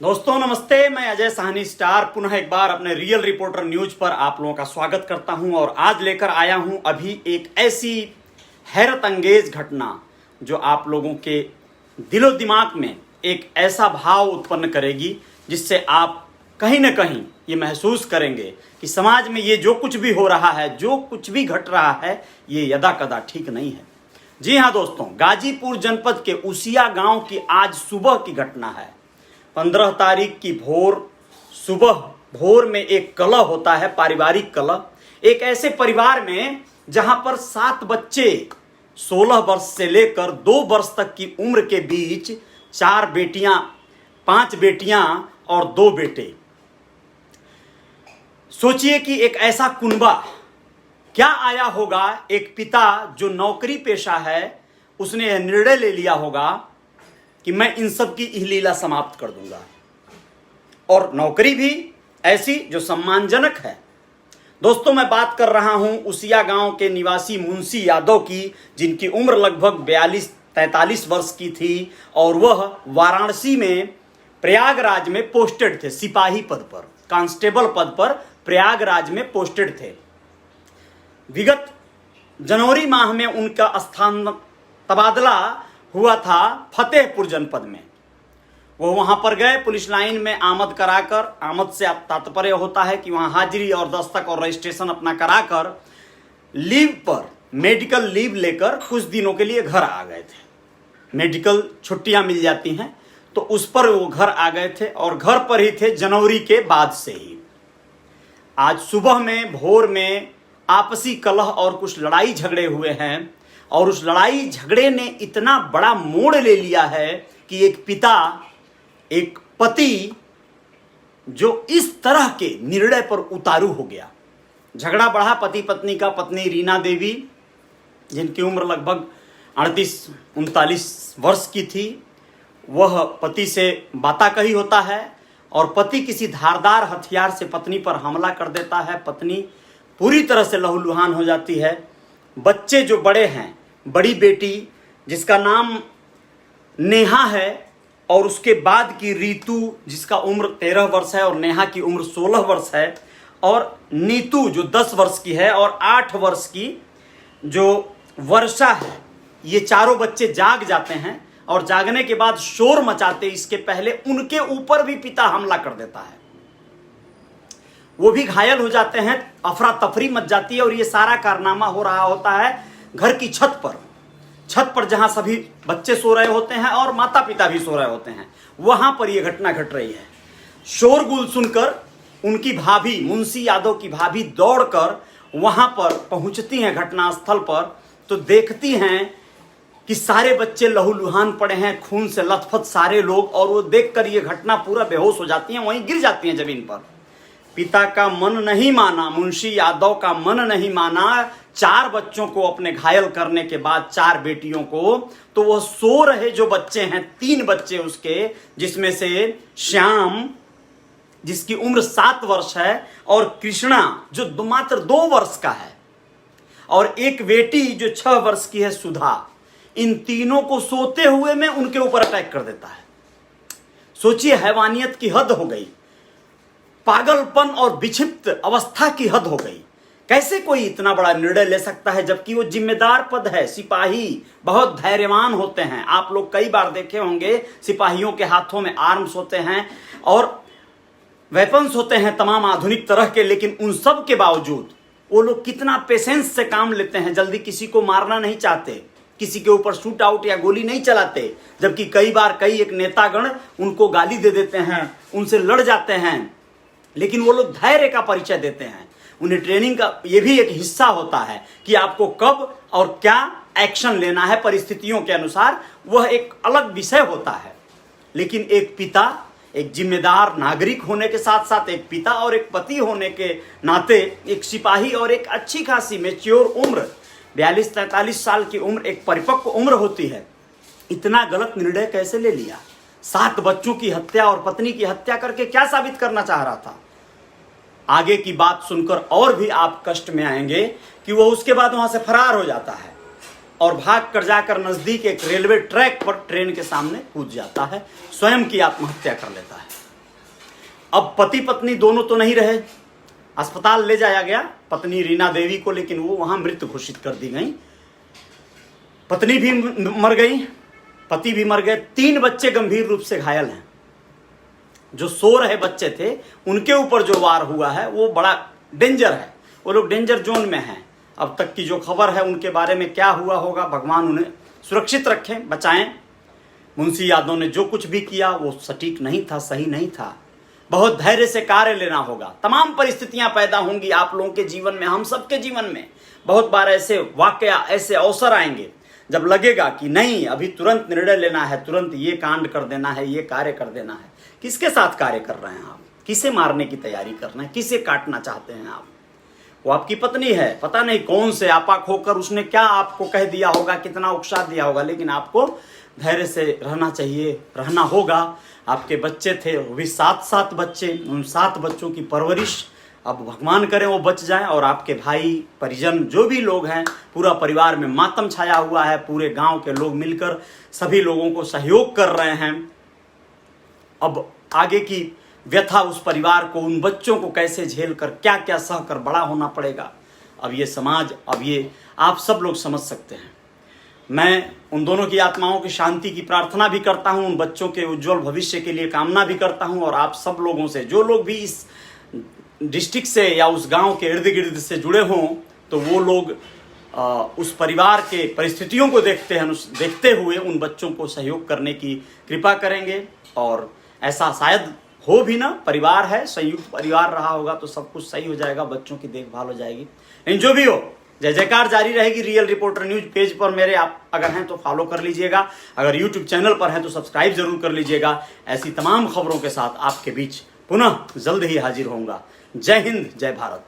दोस्तों नमस्ते, मैं अजय साहनी स्टार पुनः एक बार अपने रियल रिपोर्टर न्यूज पर आप लोगों का स्वागत करता हूं और आज लेकर आया हूं अभी एक ऐसी हैरत अंगेज घटना जो आप लोगों के दिलो दिमाग में एक ऐसा भाव उत्पन्न करेगी जिससे आप कहीं ना कहीं ये महसूस करेंगे कि समाज में ये जो कुछ भी हो रहा है, जो कुछ भी घट रहा है, ये यदा कदा ठीक नहीं है। जी हाँ दोस्तों, गाजीपुर जनपद के उसिया गांव की आज सुबह की घटना है। 15 तारीख की सुबह भोर में एक कलह होता है, पारिवारिक कलह। एक ऐसे परिवार में जहां पर 7 बच्चे 16 वर्ष से लेकर 2 वर्ष तक की उम्र के बीच 4 बेटियां, 5 बेटियां और 2 बेटे। सोचिए कि एक ऐसा कुनबा क्या आया होगा। एक पिता जो नौकरी पेशा है, उसने यह निर्णय ले लिया होगा कि मैं इन सब की लीला समाप्त कर दूंगा, और नौकरी भी ऐसी जो सम्मानजनक है। दोस्तों, मैं बात कर रहा हूं उसिया गांव के निवासी मुंशी यादव की, जिनकी उम्र लगभग 42-43 वर्ष की थी और वह वाराणसी में प्रयागराज में पोस्टेड थे, सिपाही पद पर, कांस्टेबल पद पर प्रयागराज में पोस्टेड थे। विगत जनवरी माह में उनका स्थान तबादला हुआ था फतेहपुर जनपद में। वो वहां पर गए, पुलिस लाइन में आमद कराकर, आमद से तात्पर्य होता है कि वहां हाजिरी और दस्तक और रजिस्ट्रेशन अपना कराकर लीव पर, मेडिकल लीव लेकर कुछ दिनों के लिए घर आ गए थे। मेडिकल छुट्टियां मिल जाती हैं, तो उस पर वो घर आ गए थे और घर पर ही थे जनवरी के बाद से ही। आज सुबह में भोर में आपसी कलह और कुछ लड़ाई झगड़े हुए हैं, और उस लड़ाई झगड़े ने इतना बड़ा मोड़ ले लिया है कि एक पिता, एक पति जो इस तरह के निर्णय पर उतारू हो गया। झगड़ा बढ़ा पति पत्नी का। पत्नी रीना देवी, जिनकी उम्र लगभग 38-39 वर्ष की थी, वह पति से बाताकही होता है और पति किसी धारदार हथियार से पत्नी पर हमला कर देता है। पत्नी पूरी तरह से लहूलुहान हो जाती है। बच्चे जो बड़े हैं, बड़ी बेटी जिसका नाम नेहा है और उसके बाद की रीतू जिसका उम्र 13 वर्ष है और नेहा की उम्र 16 वर्ष है, और नीतू जो 10 वर्ष की है और 8 वर्ष की जो वर्षा है, ये चारों बच्चे जाग जाते हैं और जागने के बाद शोर मचाते इसके पहले उनके ऊपर भी पिता हमला कर देता है। वो भी घायल हो जाते हैं, अफरा तफरी मच जाती है और ये सारा कारनामा हो रहा होता है घर की छत पर जहां सभी बच्चे सो रहे होते हैं और माता पिता भी सो रहे होते हैं, वहां पर यह घटना घट रही है। शोरगुल सुनकर उनकी भाभी, मुंशी यादव की भाभी, दौड़कर वहां पर पहुंचती हैं घटनास्थल पर, तो देखती हैं कि सारे बच्चे लहूलुहान पड़े हैं, खून से लथपथ सारे लोग, और वो देखकर ये घटना पूरा बेहोश हो जाती हैं, वहीं गिर जाती हैं जमीन पर। पिता का मन नहीं माना, मुंशी यादव का मन नहीं माना 4 बच्चों को अपने घायल करने के बाद, 4 बेटियों को। तो वह सो रहे जो बच्चे हैं, 3 बच्चे उसके, जिसमें से श्याम जिसकी उम्र 7 वर्ष है और कृष्णा जो मात्र 2 वर्ष का है, और एक बेटी जो 6 वर्ष की है, सुधा। इन तीनों को सोते हुए में उनके ऊपर अटैक कर देता है। सोचिए, हैवानियत की हद हो गई, पागलपन और विक्षिप्त अवस्था की हद हो गई। कैसे कोई इतना बड़ा निर्णय ले सकता है, जबकि वो जिम्मेदार पद है। सिपाही बहुत धैर्यवान होते हैं, आप लोग कई बार देखे होंगे, सिपाहियों के हाथों में आर्म्स होते हैं और वेपन्स होते हैं तमाम आधुनिक तरह के, लेकिन उन सब के बावजूद वो लोग कितना पेशेंस से काम लेते हैं। जल्दी किसी को मारना नहीं चाहते, किसी के ऊपर शूट आउट या गोली नहीं चलाते, जबकि कई बार कई एक नेतागण उनको गाली दे देते हैं, उनसे लड़ जाते हैं, लेकिन वो लोग धैर्य का परिचय देते हैं। उन्हें ट्रेनिंग का ये भी एक हिस्सा होता है कि आपको कब और क्या एक्शन लेना है परिस्थितियों के अनुसार, वह एक अलग विषय होता है। लेकिन एक पिता, एक जिम्मेदार नागरिक होने के साथ साथ एक पिता और एक पति होने के नाते, एक सिपाही और एक अच्छी खासी मैच्योर उम्र, 42-43 साल की उम्र एक परिपक्व उम्र होती है, इतना गलत निर्णय कैसे ले लिया। 7 बच्चों की हत्या और पत्नी की हत्या करके क्या साबित करना चाह रहा था। आगे की बात सुनकर और भी आप कष्ट में आएंगे कि वो उसके बाद वहां से फरार हो जाता है और भाग कर जाकर नजदीक एक रेलवे ट्रैक पर ट्रेन के सामने कूद जाता है, स्वयं की आत्महत्या कर लेता है। अब पति पत्नी दोनों तो नहीं रहे, अस्पताल ले जाया गया पत्नी रीना देवी को, लेकिन वो वहां मृत घोषित कर दी गई। पत्नी भी मर गई, पति भी मर गए, 3 बच्चे गंभीर रूप से घायल हैं। जो सो रहे बच्चे थे उनके ऊपर जो वार हुआ है वो बड़ा डेंजर है, वो लोग डेंजर जोन में हैं। अब तक की जो खबर है उनके बारे में क्या हुआ होगा, भगवान उन्हें सुरक्षित रखें, बचाएं। मुंशी यादव ने जो कुछ भी किया वो सटीक नहीं था, सही नहीं था। बहुत धैर्य से कार्य लेना होगा। तमाम परिस्थितियां पैदा होंगी आप लोगों के जीवन में, हम सबके जीवन में बहुत बार ऐसे वाकया, ऐसे अवसर आएंगे जब लगेगा कि नहीं, अभी तुरंत निर्णय लेना है, तुरंत ये कांड कर देना है, ये कार्य कर देना है। किसके साथ कार्य कर रहे हैं आप? किसे मारने की तैयारी कर रहे हैं? किसे काटना चाहते हैं आप? वो आपकी पत्नी है, पता नहीं कौन से आपाक होकर उसने क्या आपको कह दिया होगा, कितना उकसा दिया होगा, लेकिन आपको धैर्य से रहना चाहिए, रहना होगा। आपके बच्चे थे, वो भी 7 बच्चे, उन 7 बच्चों की परवरिश अब भगवान करे वो बच जाएं। और आपके भाई परिजन जो भी लोग हैं, पूरा परिवार में मातम छाया हुआ है, पूरे गांव के लोग मिलकर सभी लोगों को सहयोग कर रहे हैं। अब आगे की व्यथा उस परिवार को, उन बच्चों को कैसे झेल कर, क्या क्या सहकर बड़ा होना पड़ेगा, अब ये समाज, अब ये आप सब लोग समझ सकते हैं। मैं उन दोनों की आत्माओं की शांति की प्रार्थना भी करता हूं, उन बच्चों के उज्जवल भविष्य के लिए कामना भी करता हूं। और आप सब लोगों से, जो लोग भी इस डिस्ट्रिक्ट से या उस गांव के इर्द गिर्द से जुड़े हों, तो वो लोग उस परिवार के परिस्थितियों को देखते हुए उन बच्चों को सहयोग करने की कृपा करेंगे। और ऐसा शायद हो भी ना, परिवार है, संयुक्त परिवार रहा होगा तो सब कुछ सही हो जाएगा, बच्चों की देखभाल हो जाएगी। लेकिन जो भी हो, जय जयकार जारी रहेगी। रियल रिपोर्टर न्यूज पेज पर मेरे आप अगर हैं तो फॉलो कर लीजिएगा, अगर यूट्यूब चैनल पर हैं तो सब्सक्राइब जरूर कर लीजिएगा। ऐसी तमाम खबरों के साथ आपके बीच पुनः जल्द ही हाजिर होऊंगा। जय हिंद, जय भारत।